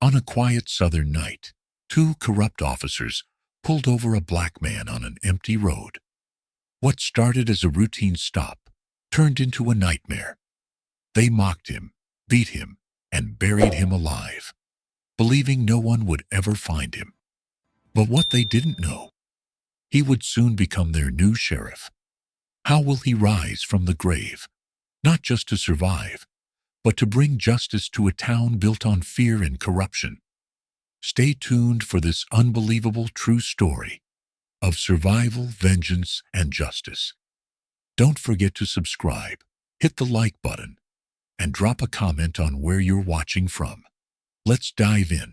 On a quiet southern night, two corrupt officers pulled over a black man on an empty road. What started as a routine stop turned into a nightmare. They mocked him, beat him, and buried him alive, believing no one would ever find him. But what they didn't know, he would soon become their new sheriff. How will he rise from the grave, not just to survive, but to bring justice to a town built on fear and corruption? Stay tuned for this unbelievable true story of survival, vengeance, and justice. Don't forget to subscribe, hit the like button, and drop a comment on where you're watching from. Let's dive in.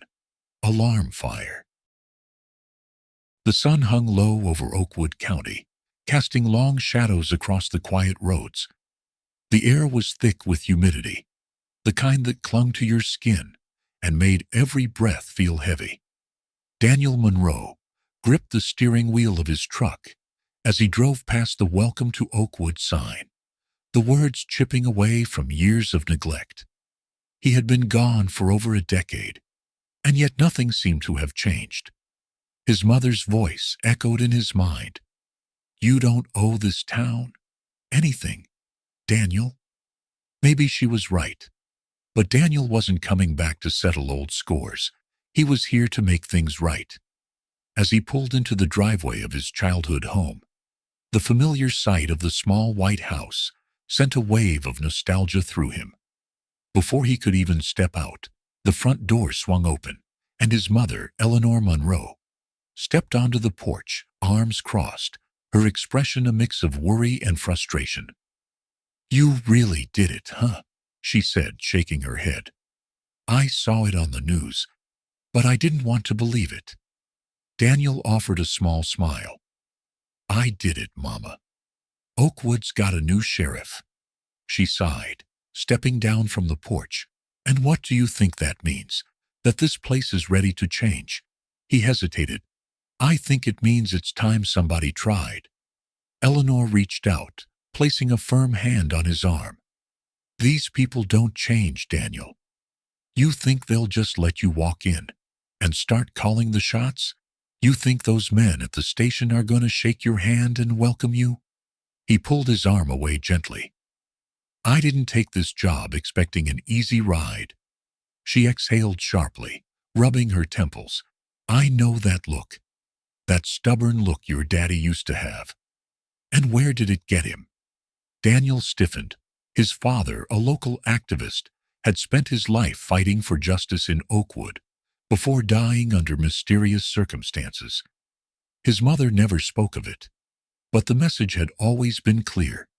Alarm fire. The sun hung low over Oakwood County, casting long shadows across the quiet roads. The air was thick with humidity, the kind that clung to your skin and made every breath feel heavy. Daniel Monroe gripped the steering wheel of his truck as he drove past the Welcome to Oakwood sign, the words chipping away from years of neglect. He had been gone for over a decade, and yet nothing seemed to have changed. His mother's voice echoed in his mind. "You don't owe this town anything, Daniel." Maybe she was right, but Daniel wasn't coming back to settle old scores. He was here to make things right. As he pulled into the driveway of his childhood home, the familiar sight of the small white house sent a wave of nostalgia through him. Before he could even step out, the front door swung open, and his mother, Eleanor Monroe, stepped onto the porch, arms crossed, her expression a mix of worry and frustration. "You really did it, huh?" she said, shaking her head. "I saw it on the news, but I didn't want to believe it." Daniel offered a small smile. "I did it, Mama. Oakwood's got a new sheriff." She sighed, stepping down from the porch. "And what do you think that means? That this place is ready to change?" He hesitated. "I think it means it's time somebody tried." Eleanor reached out, placing a firm hand on his arm. "These people don't change, Daniel. You think they'll just let you walk in and start calling the shots? You think those men at the station are going to shake your hand and welcome you?" He pulled his arm away gently. "I didn't take this job expecting an easy ride." She exhaled sharply, rubbing her temples. "I know that look. That stubborn look your daddy used to have. And where did it get him?" Daniel stiffened. His father, a local activist, had spent his life fighting for justice in Oakwood before dying under mysterious circumstances. His mother never spoke of it, but the message had always been clear.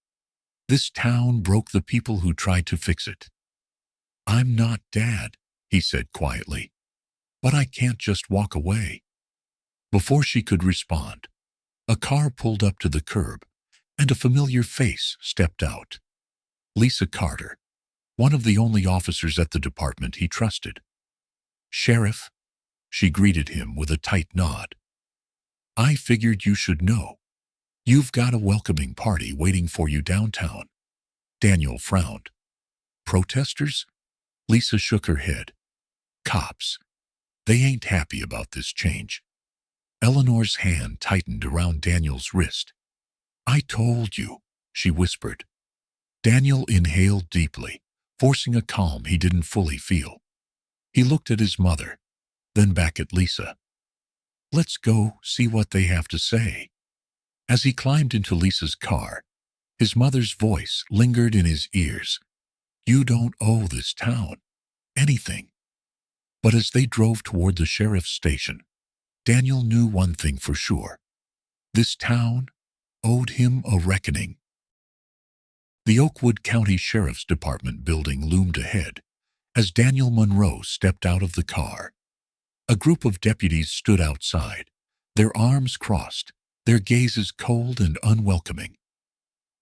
This town broke the people who tried to fix it. "I'm not Dad," he said quietly, "but I can't just walk away." Before she could respond, a car pulled up to the curb, and a familiar face stepped out. Lisa Carter, one of the only officers at the department he trusted. "Sheriff," she greeted him with a tight nod. "I figured you should know. You've got a welcoming party waiting for you downtown." Daniel frowned. "Protesters?" Lisa shook her head. "Cops. They ain't happy about this change." Eleanor's hand tightened around Daniel's wrist. "I told you," she whispered. Daniel inhaled deeply, forcing a calm he didn't fully feel. He looked at his mother, then back at Lisa. "Let's go see what they have to say." As he climbed into Lisa's car, his mother's voice lingered in his ears. "You don't owe this town anything." But as they drove toward the sheriff's station, Daniel knew one thing for sure. This town owed him a reckoning. The Oakwood County Sheriff's Department building loomed ahead as Daniel Monroe stepped out of the car. A group of deputies stood outside, their arms crossed, their gazes cold and unwelcoming.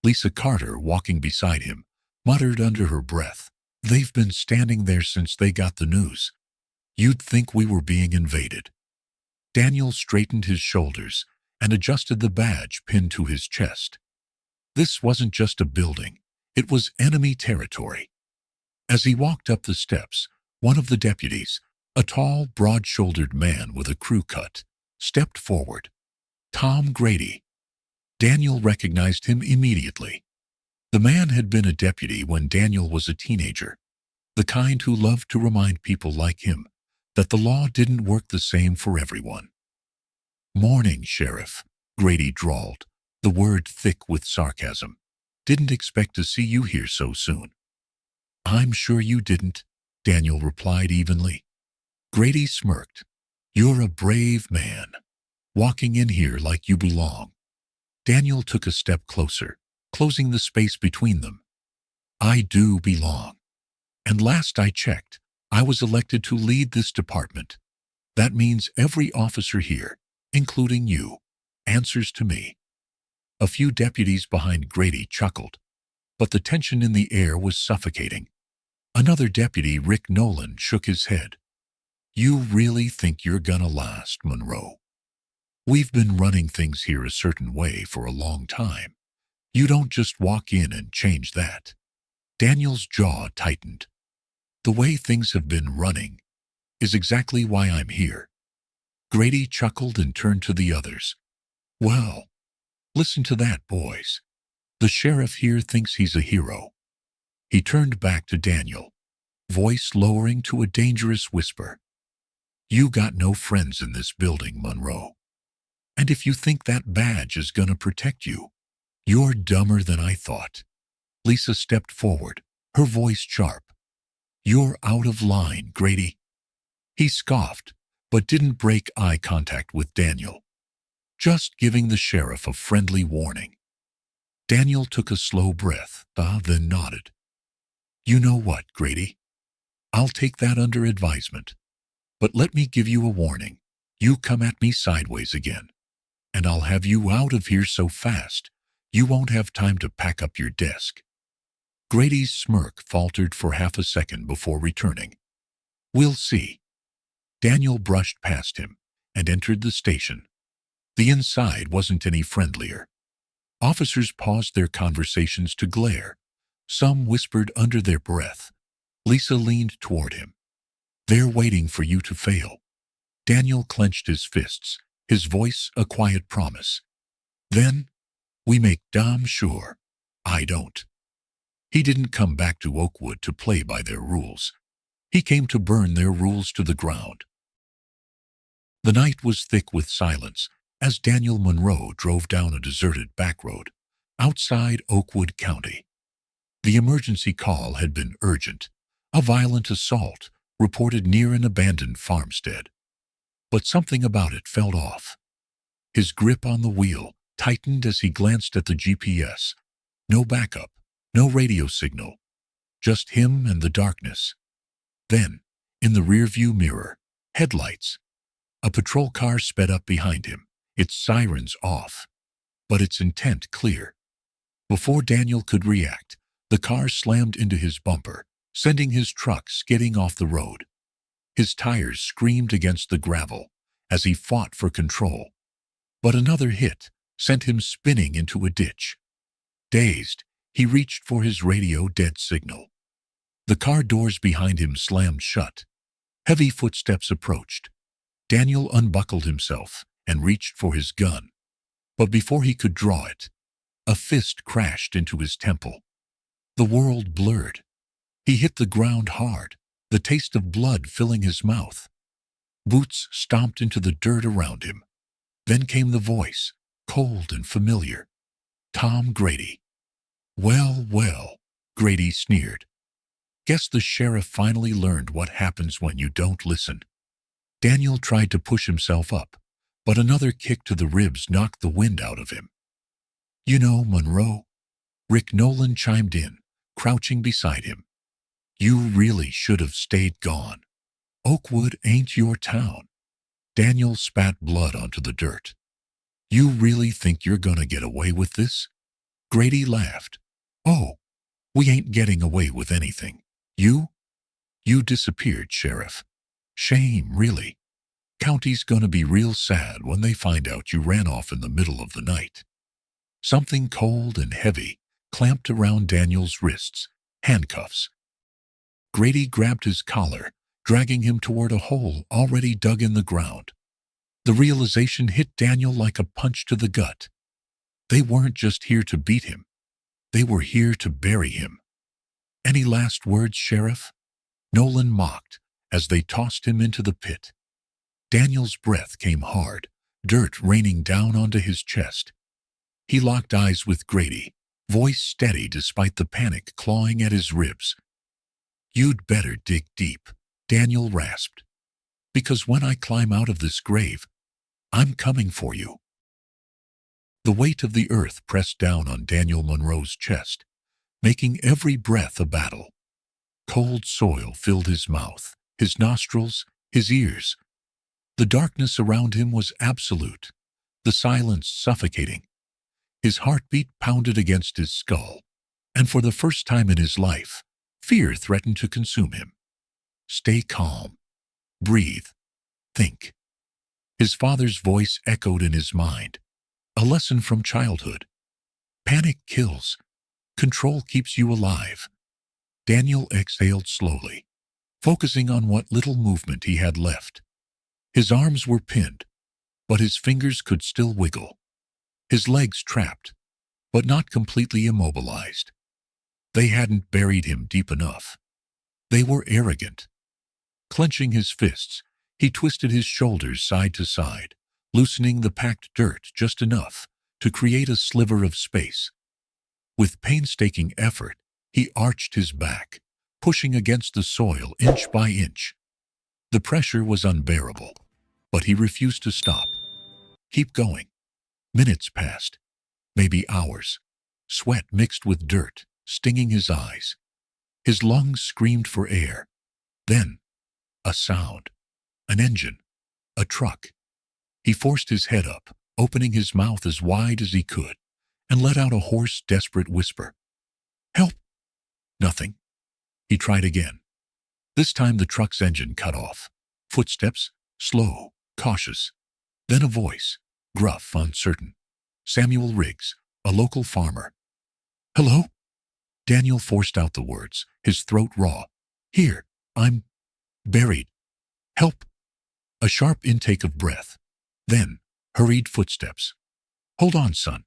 Lisa Carter, walking beside him, muttered under her breath, "They've been standing there since they got the news. You'd think we were being invaded." Daniel straightened his shoulders and adjusted the badge pinned to his chest. This wasn't just a building, it was enemy territory. As he walked up the steps, one of the deputies, A tall, broad-shouldered man with a crew cut stepped forward. Tom Grady. Daniel recognized him immediately. The man had been a deputy when Daniel was a teenager, the kind who loved to remind people like him that the law didn't work the same for everyone. "Morning, Sheriff," Grady drawled, the word thick with sarcasm. "Didn't expect to see you here so soon." "I'm sure you didn't," Daniel replied evenly. Grady smirked. "You're a brave man, walking in here like you belong." Daniel took a step closer, closing the space between them. "I do belong. And last I checked, I was elected to lead this department. That means every officer here, including you, answers to me." A few deputies behind Grady chuckled, but the tension in the air was suffocating. Another deputy, Rick Nolan, shook his head. "You really think you're gonna last, Monroe? We've been running things here a certain way for a long time. You don't just walk in and change that." Daniel's jaw tightened. "The way things have been running is exactly why I'm here." Grady chuckled and turned to the others. "Well, listen to that, boys. The sheriff here thinks he's a hero." He turned back to Daniel, voice lowering to a dangerous whisper. "You got no friends in this building, Monroe. And if you think that badge is gonna protect you, you're dumber than I thought." Lisa stepped forward, her voice sharp. "You're out of line, Grady." He scoffed, but didn't break eye contact with Daniel, just giving the sheriff a friendly warning. Daniel took a slow breath, then nodded. "You know what, Grady? I'll take that under advisement. But let me give you a warning. You come at me sideways again, and I'll have you out of here so fast, you won't have time to pack up your desk." Grady's smirk faltered for half a second before returning. "We'll see." Daniel brushed past him and entered the station. The inside wasn't any friendlier. Officers paused their conversations to glare. Some whispered under their breath. Lisa leaned toward him. "They're waiting for you to fail." Daniel clenched his fists, his voice a quiet promise. "Then, we make damn sure I don't." He didn't come back to Oakwood to play by their rules. He came to burn their rules to the ground. The night was thick with silence as Daniel Monroe drove down a deserted back road outside Oakwood County. The emergency call had been urgent, a violent assault reported near an abandoned farmstead. But something about it felt off. His grip on the wheel tightened as he glanced at the GPS. No backup, no radio signal, just him and the darkness. Then, in the rearview mirror, headlights. A patrol car sped up behind him, its sirens off, but its intent clear. Before Daniel could react, the car slammed into his bumper, sending his truck skidding off the road. His tires screamed against the gravel as he fought for control. But another hit sent him spinning into a ditch. Dazed, he reached for his radio dead signal. The car doors behind him slammed shut. Heavy footsteps approached. Daniel unbuckled himself and reached for his gun. But before he could draw it, a fist crashed into his temple. The world blurred. He hit the ground hard, the taste of blood filling his mouth. Boots stomped into the dirt around him. Then came the voice, cold and familiar. "Tom Grady." "Well, well," Grady sneered. "Guess the sheriff finally learned what happens when you don't listen." Daniel tried to push himself up, but another kick to the ribs knocked the wind out of him. "You know, Monroe," Rick Nolan chimed in, crouching beside him, "you really should have stayed gone. Oakwood ain't your town." Daniel spat blood onto the dirt. "You really think you're gonna get away with this?" Grady laughed. "Oh, we ain't getting away with anything. You disappeared, Sheriff. Shame, really. County's gonna be real sad when they find out you ran off in the middle of the night." Something cold and heavy clamped around Daniel's wrists, handcuffs. Grady grabbed his collar, dragging him toward a hole already dug in the ground. The realization hit Daniel like a punch to the gut. They weren't just here to beat him. They were here to bury him. "Any last words, Sheriff?" Nolan mocked as they tossed him into the pit. Daniel's breath came hard, dirt raining down onto his chest. He locked eyes with Grady, voice steady despite the panic clawing at his ribs. "You'd better dig deep," Daniel rasped. "Because when I climb out of this grave, I'm coming for you." The weight of the earth pressed down on Daniel Monroe's chest, making every breath a battle. Cold soil filled his mouth, his nostrils, his ears. The darkness around him was absolute, the silence suffocating. His heartbeat pounded against his skull, and for the first time in his life, fear threatened to consume him. "Stay calm. Breathe. Think." His father's voice echoed in his mind, a lesson from childhood. "Panic kills. Control keeps you alive." Daniel exhaled slowly, focusing on what little movement he had left. His arms were pinned, but his fingers could still wiggle. His legs trapped, but not completely immobilized. They hadn't buried him deep enough. They were arrogant. Clenching his fists, he twisted his shoulders side to side, loosening the packed dirt just enough to create a sliver of space. With painstaking effort, he arched his back, pushing against the soil inch by inch. The pressure was unbearable, but he refused to stop. "Keep going." Minutes passed, maybe hours. Sweat mixed with dirt, stinging his eyes. His lungs screamed for air. Then, a sound. An engine. A truck. He forced his head up, opening his mouth as wide as he could, and let out a hoarse, desperate whisper. "Help!" Nothing. He tried again. This time the truck's engine cut off. Footsteps, slow, cautious. Then a voice, gruff, uncertain. Samuel Riggs, a local farmer. "Hello?" Daniel forced out the words, his throat raw. "Here, I'm buried. Help!" A sharp intake of breath. Then, hurried footsteps. "Hold on, son."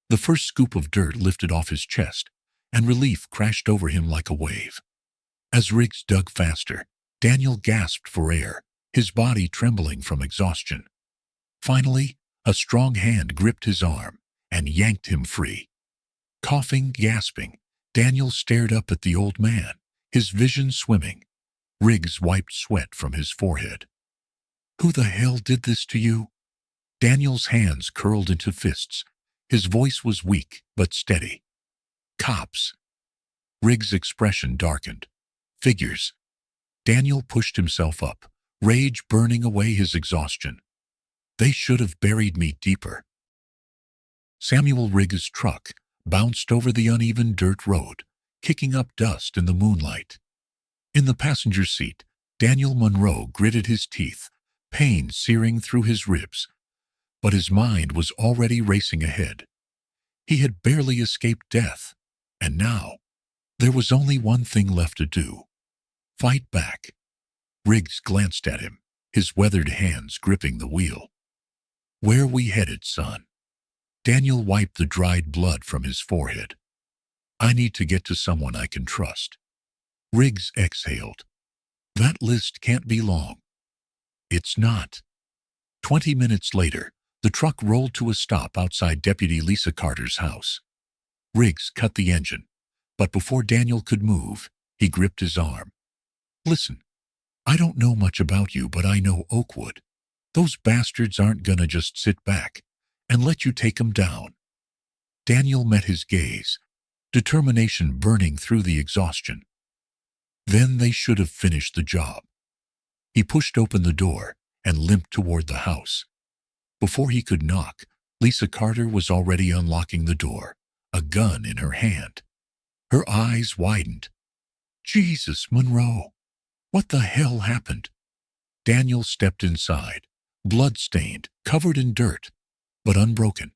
The first scoop of dirt lifted off his chest, and relief crashed over him like a wave. As Riggs dug faster, Daniel gasped for air, his body trembling from exhaustion. Finally, a strong hand gripped his arm and yanked him free. Coughing, gasping, Daniel stared up at the old man, his vision swimming. Riggs wiped sweat from his forehead. "Who the hell did this to you?" Daniel's hands curled into fists. His voice was weak but steady. "Cops." Riggs' expression darkened. "Figures." Daniel pushed himself up, rage burning away his exhaustion. "They should have buried me deeper." Samuel Riggs' truck bounced over the uneven dirt road, kicking up dust in the moonlight. In the passenger seat, Daniel Monroe gritted his teeth, pain searing through his ribs. But his mind was already racing ahead. He had barely escaped death, and now there was only one thing left to do. Fight back. Riggs glanced at him, his weathered hands gripping the wheel. "Where we headed, son?" Daniel wiped the dried blood from his forehead. "I need to get to someone I can trust." Riggs exhaled. "That list can't be long." "It's not." 20 minutes later, the truck rolled to a stop outside Deputy Lisa Carter's house. Riggs cut the engine, but before Daniel could move, he gripped his arm. "Listen, I don't know much about you, but I know Oakwood. Those bastards aren't gonna just sit back and let you take them down." Daniel met his gaze, determination burning through the exhaustion. Then they should have finished the job. He pushed open the door and limped toward the house. Before he could knock, Lisa Carter was already unlocking the door, a gun in her hand. Her eyes widened. "Jesus, Monroe! What the hell happened?" Daniel stepped inside, blood-stained, covered in dirt, but unbroken.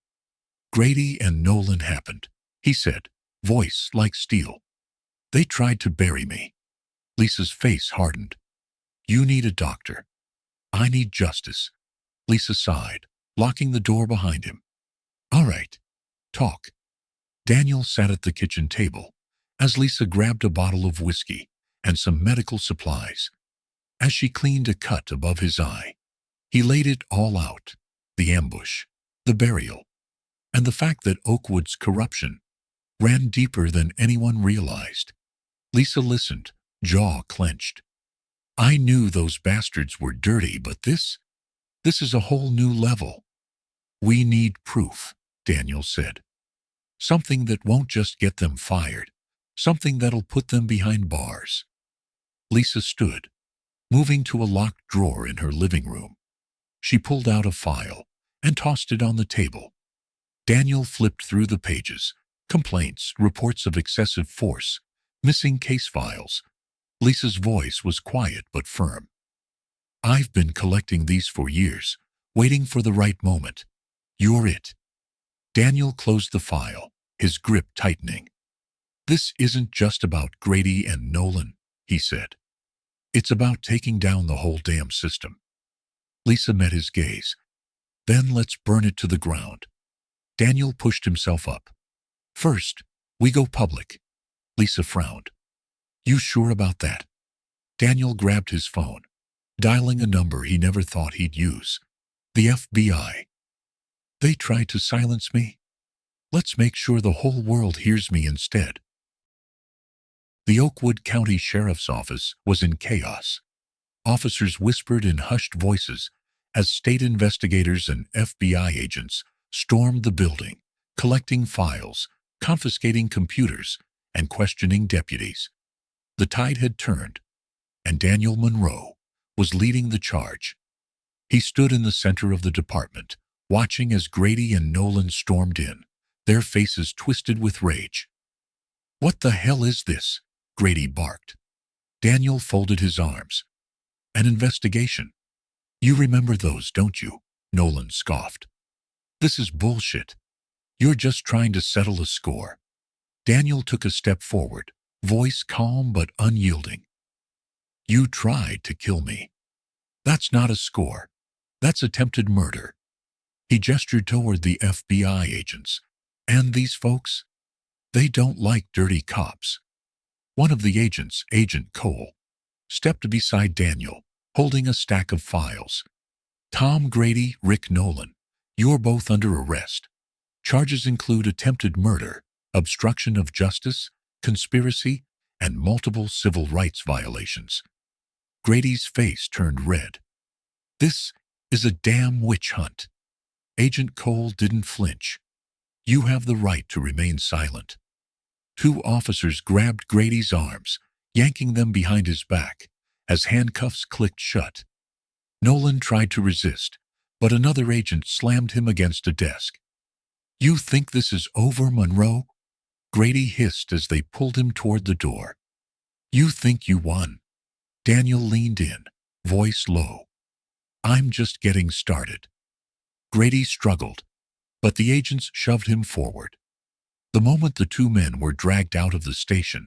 "Grady and Nolan happened," he said, voice like steel. "They tried to bury me." Lisa's face hardened. You need a doctor. I need justice. Lisa sighed, locking the door behind him. All right, talk. Daniel sat at the kitchen table as Lisa grabbed a bottle of whiskey and some medical supplies. As she cleaned a cut above his eye, he laid it all out: the ambush, the burial, and the fact that Oakwood's corruption ran deeper than anyone realized. Lisa listened, jaw clenched. I knew those bastards were dirty, but this is a whole new level. We need proof, Daniel said. Something that won't just get them fired, something that'll put them behind bars. Lisa stood, moving to a locked drawer in her living room. She pulled out a file and tossed it on the table. Daniel flipped through the pages: complaints, reports of excessive force, missing case files. Lisa's voice was quiet but firm. I've been collecting these for years, waiting for the right moment. You're it. Daniel closed the file, his grip tightening. This isn't just about Grady and Nolan, he said. It's about taking down the whole damn system. Lisa met his gaze. Then let's burn it to the ground. Daniel pushed himself up. First, we go public. Lisa frowned. You sure about that? Daniel grabbed his phone, dialing a number he never thought he'd use. The FBI. They tried to silence me. Let's make sure the whole world hears me instead. The Oakwood County Sheriff's Office was in chaos. Officers whispered in hushed voices as state investigators and FBI agents stormed the building, collecting files, confiscating computers, and questioning deputies. The tide had turned, and Daniel Monroe was leading the charge. He stood in the center of the department, watching as Grady and Nolan stormed in, their faces twisted with rage. What the hell is this? Grady barked. Daniel folded his arms. An investigation. You remember those, don't you? Nolan scoffed. This is bullshit. You're just trying to settle a score. Daniel took a step forward, voice calm but unyielding. You tried to kill me. That's not a score. That's attempted murder. He gestured toward the FBI agents. And these folks? They don't like dirty cops. One of the agents, Agent Cole, stepped beside Daniel, holding a stack of files. Tom Grady, Rick Nolan, you're both under arrest. Charges include attempted murder, obstruction of justice, conspiracy, and multiple civil rights violations. Grady's face turned red. This is a damn witch hunt. Agent Cole didn't flinch. You have the right to remain silent. Two officers grabbed Grady's arms, yanking them behind his back as handcuffs clicked shut. Nolan tried to resist, but another agent slammed him against a desk. You think this is over, Monroe? Grady hissed as they pulled him toward the door. You think you won? Daniel leaned in, voice low. I'm just getting started. Grady struggled, but the agents shoved him forward. The moment the two men were dragged out of the station,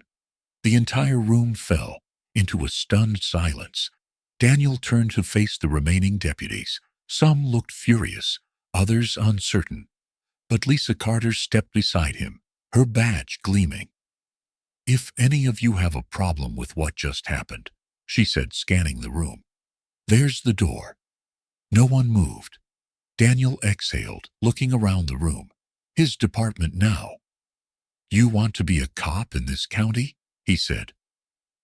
the entire room fell into a stunned silence. Daniel turned to face the remaining deputies. Some looked furious, others uncertain. But Lisa Carter stepped beside him, her badge gleaming. If any of you have a problem with what just happened, she said, scanning the room, there's the door. No one moved. Daniel exhaled, looking around the room. His department now. You want to be a cop in this county? He said.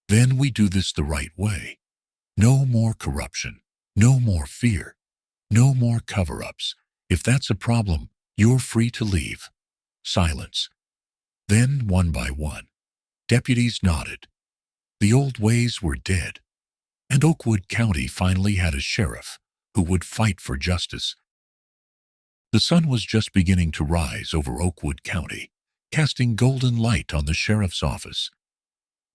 Then we do this the right way. No more corruption. No more fear. No more cover-ups. If that's a problem, you're free to leave. Silence. Then, one by one, deputies nodded. The old ways were dead, and Oakwood County finally had a sheriff who would fight for justice. The sun was just beginning to rise over Oakwood County, casting golden light on the sheriff's office.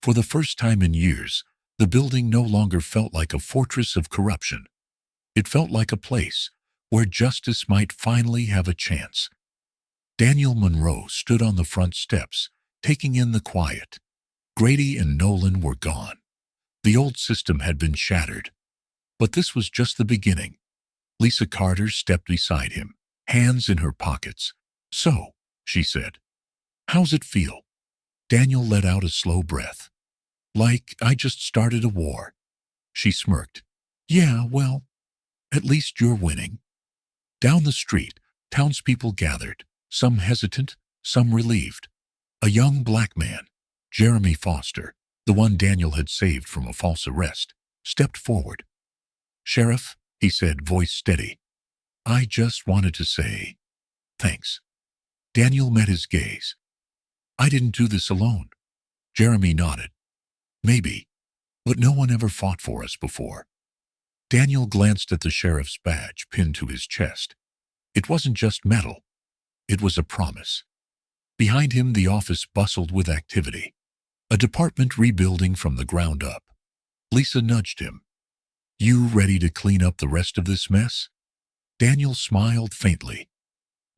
For the first time in years, the building no longer felt like a fortress of corruption. It felt like a place where justice might finally have a chance. Daniel Monroe stood on the front steps, taking in the quiet. Grady and Nolan were gone. The old system had been shattered, but this was just the beginning. Lisa Carter stepped beside him, hands in her pockets. "So," she said, "how's it feel?" Daniel let out a slow breath. "Like I just started a war." She smirked. "Yeah, well, at least you're winning." Down the street, townspeople gathered, some hesitant, some relieved. A young black man, Jeremy Foster, the one Daniel had saved from a false arrest, stepped forward. "Sheriff," he said, voice steady, "I just wanted to say thanks." Daniel met his gaze. "I didn't do this alone." Jeremy nodded. "Maybe, but no one ever fought for us before." Daniel glanced at the sheriff's badge pinned to his chest. It wasn't just metal. It was a promise. Behind him, the office bustled with activity. A department rebuilding from the ground up. Lisa nudged him. "You ready to clean up the rest of this mess?" Daniel smiled faintly.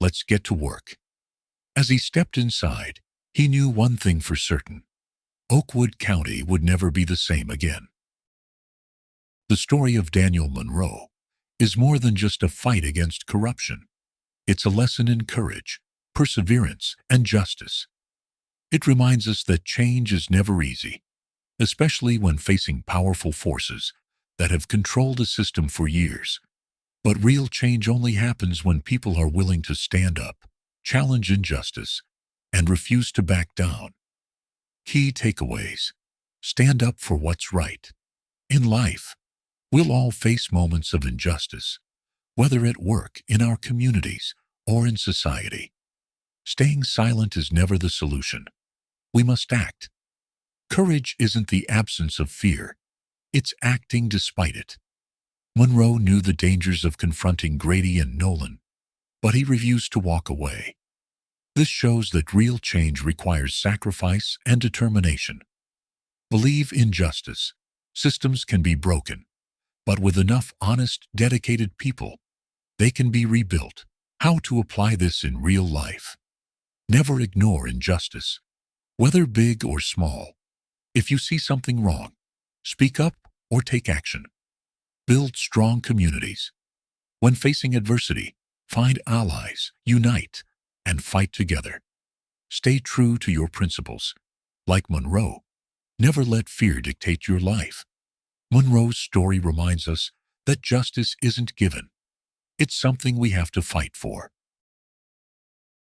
"Let's get to work." As he stepped inside, he knew one thing for certain. Oakwood County would never be the same again. The story of Daniel Monroe is more than just a fight against corruption. It's a lesson in courage, perseverance, and justice. It reminds us that change is never easy, especially when facing powerful forces that have controlled a system for years. But real change only happens when people are willing to stand up, challenge injustice, and refuse to back down. Key takeaways. Stand up for what's right. In life, we'll all face moments of injustice, whether at work, in our communities, or in society. Staying silent is never the solution. We must act. Courage isn't the absence of fear. It's acting despite it. Monroe knew the dangers of confronting Grady and Nolan, but he refused to walk away. This shows that real change requires sacrifice and determination. Believe in justice. Systems can be broken, but with enough honest, dedicated people, they can be rebuilt. How to apply this in real life? Never ignore injustice, whether big or small. If you see something wrong, speak up or take action. Build strong communities. When facing adversity, find allies, unite, and fight together. Stay true to your principles. Like Monroe, never let fear dictate your life. Monroe's story reminds us that justice isn't given. It's something we have to fight for.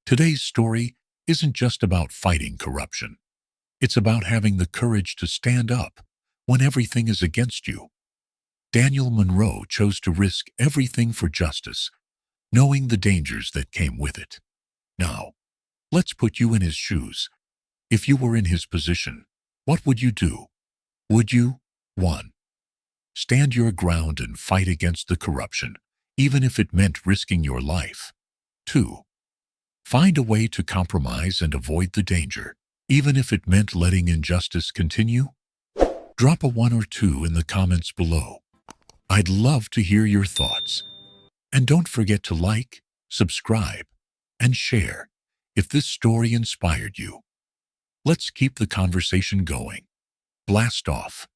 Today's story isn't just about fighting corruption. It's about having the courage to stand up when everything is against you. Daniel Monroe chose to risk everything for justice, knowing the dangers that came with it. Now, let's put you in his shoes. If you were in his position, what would you do? Would you? 1. Stand your ground and fight against the corruption, even if it meant risking your life. 2. Find a way to compromise and avoid the danger, even if it meant letting injustice continue. Drop a 1 or 2 in the comments below. I'd love to hear your thoughts. And don't forget to like, subscribe, and share if this story inspired you. Let's keep the conversation going. Blast off.